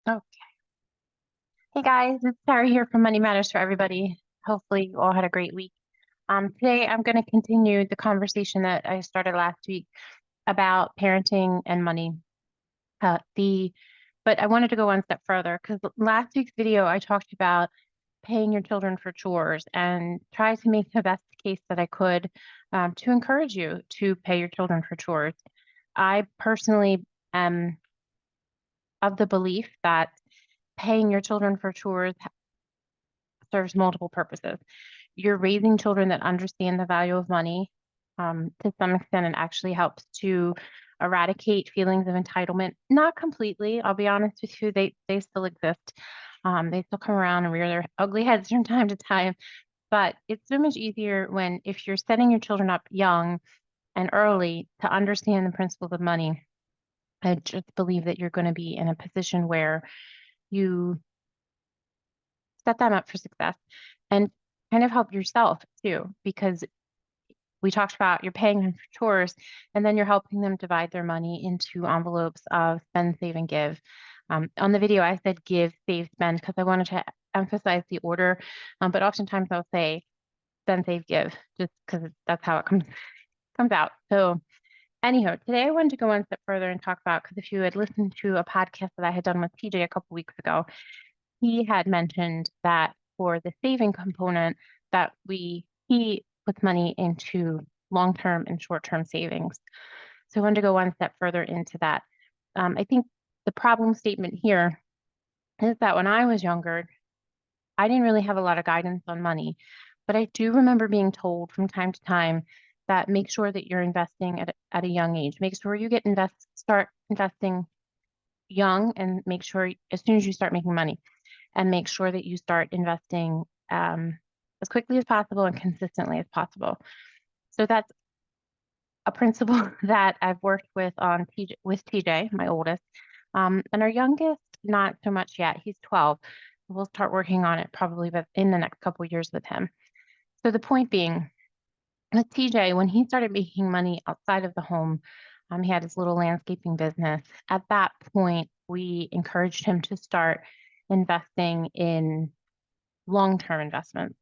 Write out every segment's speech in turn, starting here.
Oh, hey guys, it's Sarah here from Money Matters for Everybody. Hopefully you all had a great week. Today I'm going to continue the conversation that I started last week about parenting and money. Uh, the but I wanted to go one step further because last week's video I talked about paying your children for chores and try to make the best case that I could to encourage you to pay your children for chores. I personally am of the belief that paying your children for chores serves multiple purposes. You're raising children that understand the value of money to some extent. It actually helps to eradicate feelings of entitlement. Not completely, I'll be honest with you, they still exist. They still come around and rear their ugly heads from time to time. But it's so much easier when if you're setting your children up young and early to understand the principles of money. I just believe that you're going to be in a position where you set them up for success and kind of help yourself too, because we talked about you're paying them for chores and then you're helping them divide their money into envelopes of spend, save, and give. On the video, I said give, save, spend because I wanted to emphasize the order, but oftentimes I'll say spend, save, give just because that's how it comes out. So anyhow, today I wanted to go one step further and talk about because if you had listened to a podcast that I had done with TJ a couple weeks ago, he had mentioned that for the saving component that he puts money into long-term and short-term savings. So I wanted to go one step further into that. I think the problem statement here is that when I was younger, I didn't really have a lot of guidance on money, but I do remember being told from time to time that make sure that you're investing at a young age. Make sure you start investing young and make sure as soon as you start making money and make sure that you start investing as quickly as possible and consistently as possible. So that's a principle that I've worked with TJ, my oldest, and our youngest, not so much yet. He's 12. We'll start working on it probably in the next couple of years with him. So the point being, with TJ, when he started making money outside of the home, he had his little landscaping business. At that point, we encouraged him to start investing in long-term investments.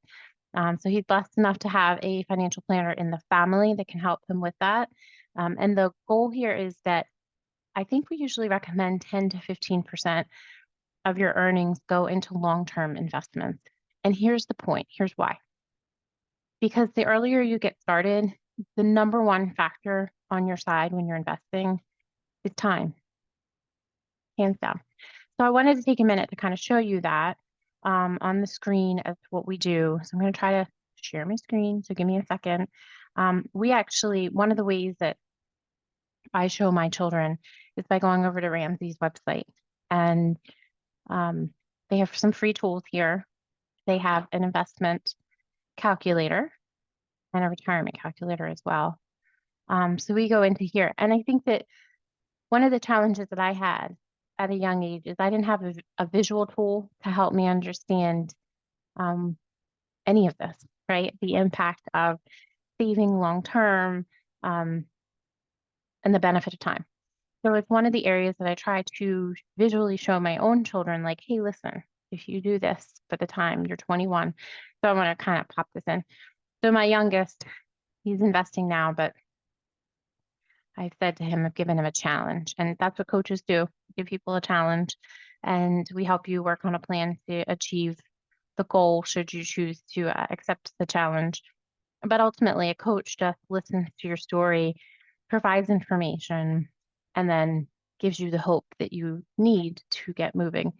So he's blessed enough to have a financial planner in the family that can help him with that. And the goal here is that I think we usually recommend 10 to 15% of your earnings go into long-term investments. And here's the point. Here's why. Because the earlier you get started, the number one factor on your side when you're investing is time, hands down. So I wanted to take a minute to kind of show you that on the screen as what we do. So I'm going to try to share my screen. So give me a second. One of the ways that I show my children is by going over to Ramsey's website. And they have some free tools here. They have an investment calculator and a retirement calculator as well. So we go into here. And I think that one of the challenges that I had at a young age is I didn't have a visual tool to help me understand um, any of this, right? The impact of saving long term and the benefit of time. So it's one of the areas that I try to visually show my own children, like, hey, listen, if you do this by the time you're 21. So I want to kind of pop this in. So my youngest, he's investing now, but I've said to him, I've given him a challenge. And that's what coaches do, give people a challenge. And we help you work on a plan to achieve the goal should you choose to accept the challenge. But ultimately, a coach just listens to your story, provides information, and then gives you the hope that you need to get moving.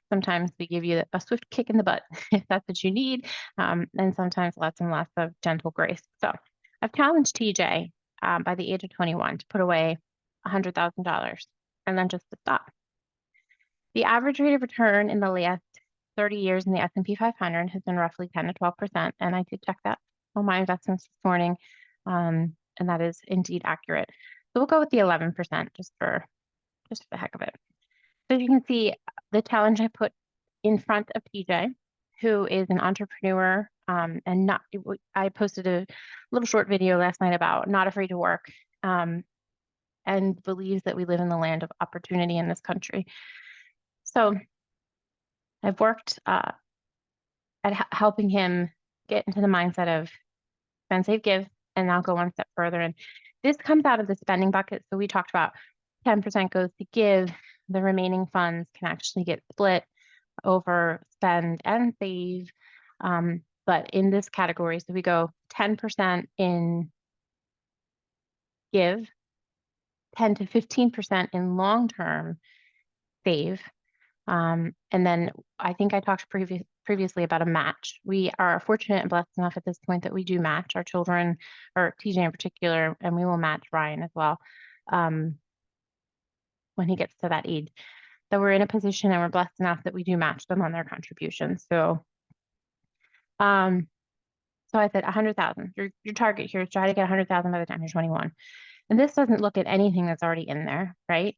Sometimes we give you a swift kick in the butt if that's what you need, and sometimes lots and lots of gentle grace. So I've challenged TJ by the age of 21 to put away $100,000 and then just to stop. The average rate of return in the last 30 years in the S&P 500 has been roughly 10 to 12%, and I did check that on my investments this morning, and that is indeed accurate. So we'll go with the 11% just for the heck of it. So you can see the challenge I put in front of TJ, who is an entrepreneur, and I posted a little short video last night about not afraid to work, and believes that we live in the land of opportunity in this country. So I've worked at helping him get into the mindset of spend, save, give, and I'll go one step further. And this comes out of the spending bucket. So we talked about 10% goes to give, the remaining funds can actually get split over spend and save. But in this category, so we go 10% in give, 10 to 15% in long-term save. And then I think I talked previously about a match. We are fortunate and blessed enough at this point that we do match our children, or TJ in particular, and we will match Ryan as well when he gets to that age. So we're in a position and we're blessed enough that we do match them on their contributions. So so I said 100,000. Your target here is try to get 100,000 by the time you're 21. And this doesn't look at anything that's already in there, right?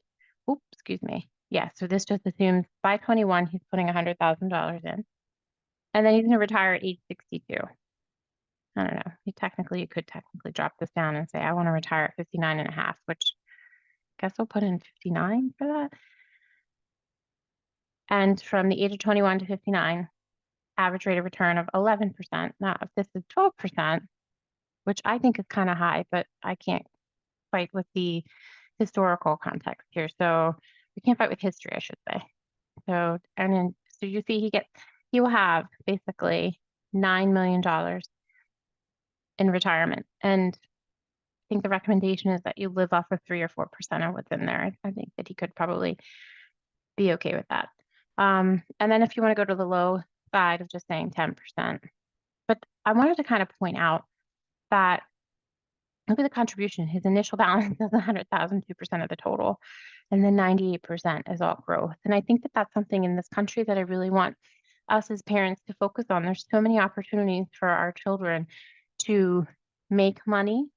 Oops, excuse me. Yeah, so this just assumes by 21, he's putting $100,000 in. And then he's going to retire at age 62. I don't know. You could technically drop this down and say, I want to retire at 59 and a half, which I guess we'll put in 59 for that. And from the age of 21 to 59, average rate of return of 11%. Now, if this is 12%, which I think is kind of high, but I can't fight with the historical context here. So we can't fight with history, I should say. So, and then, so you see he will have basically $9 million in retirement. And I think the recommendation is that you live off of 3 or 4% of what's in there. I think that he could probably be okay with that. And then if you want to go to the low side of just saying 10%. But I wanted to kind of point out that look at the contribution. His initial balance is 100,000, 2% of the total, and then 98% is all growth. And I think that that's something in this country that I really want us as parents to focus on. There's so many opportunities for our children to make money,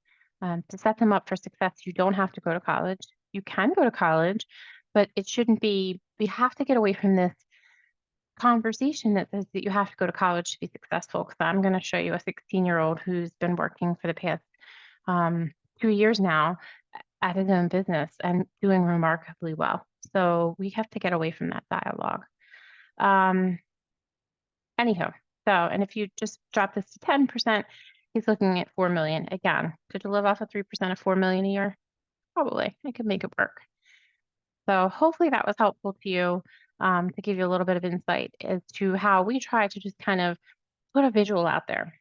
to set them up for success. You don't have to go to college. You can go to college, but it shouldn't be, we have to get away from this conversation that says that you have to go to college to be successful. Because I'm going to show you a 16-year-old who's been working for the past 2 years now at his own business and doing remarkably well. So we have to get away from that dialogue. Anyhow, and if you just drop this to 10%, he's looking at 4 million. Again, could you live off of 3% of 4 million a year? Probably. I could make it work. So hopefully that was helpful to you, to give you a little bit of insight as to how we try to just kind of put a visual out there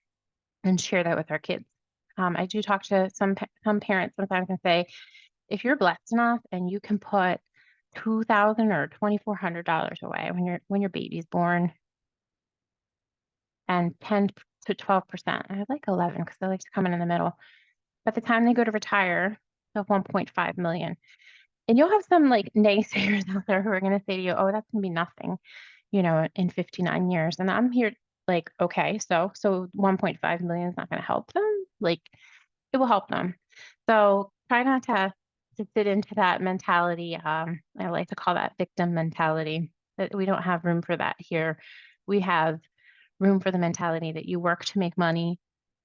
and share that with our kids. I do talk to some parents sometimes and say, if you're blessed enough and you can put $2,000 or $2,400 away when your baby's born, and 10 to 12%, I like 11 because I like to come in the middle. By the time they go to retire, they'll have 1.5 million. And you'll have some like naysayers out there who are going to say to you, oh, that's going to be nothing, in 59 years. And I'm here like, okay, so 1.5 million is not going to help them. Like, it will help them. So try not to fit into that mentality. I like to call that victim mentality. That we don't have room for that here. We have room for the mentality that you work to make money,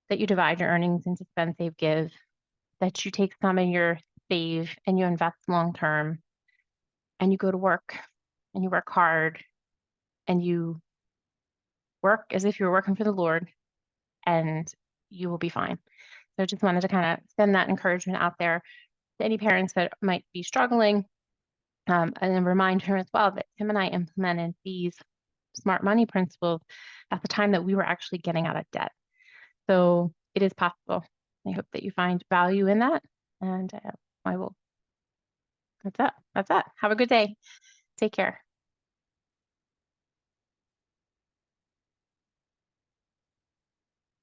that you divide your earnings into spend, save, give, that you take some of your save and you invest long term, and you go to work and you work hard and you work as if you're working for the Lord, and you will be fine. So I just wanted to kind of send that encouragement out there to any parents that might be struggling, and then remind her as well that Tim and I implemented these smart money principles at the time that we were actually getting out of debt. So it is possible. I hope that you find value in that. And I will. That's it. Have a good day. Take care.